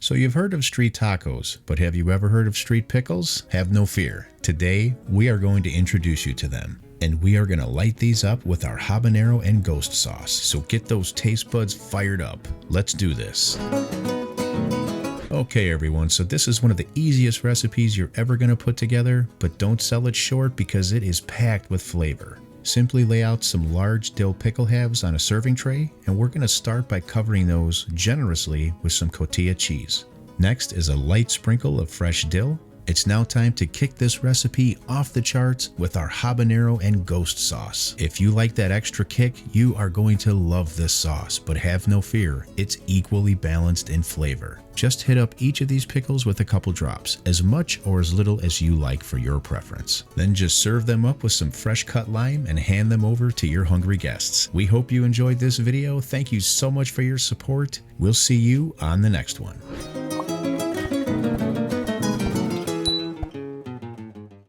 So you've heard of street tacos, but have you ever heard of street pickles? Have no fear. Today, we are going to introduce you to them. And we are going to light these up with our habanero and ghost sauce. So get those taste buds fired up. Let's do this. Okay everyone, so this is one of the easiest recipes you're ever going to put together, but don't sell it short because it is packed with flavor. Simply lay out some large dill pickle halves on a serving tray, and we're going to start by covering those generously with some Cotija cheese. Next is a light sprinkle of fresh dill. It's now time to kick this recipe off the charts with our habanero and ghost sauce. If you like that extra kick, you are going to love this sauce, but have no fear, it's equally balanced in flavor. Just hit up each of these pickles with a couple drops, as much or as little as you like for your preference. Then just serve them up with some fresh cut lime and hand them over to your hungry guests. We hope you enjoyed this video. Thank you so much for your support. We'll see you on the next one.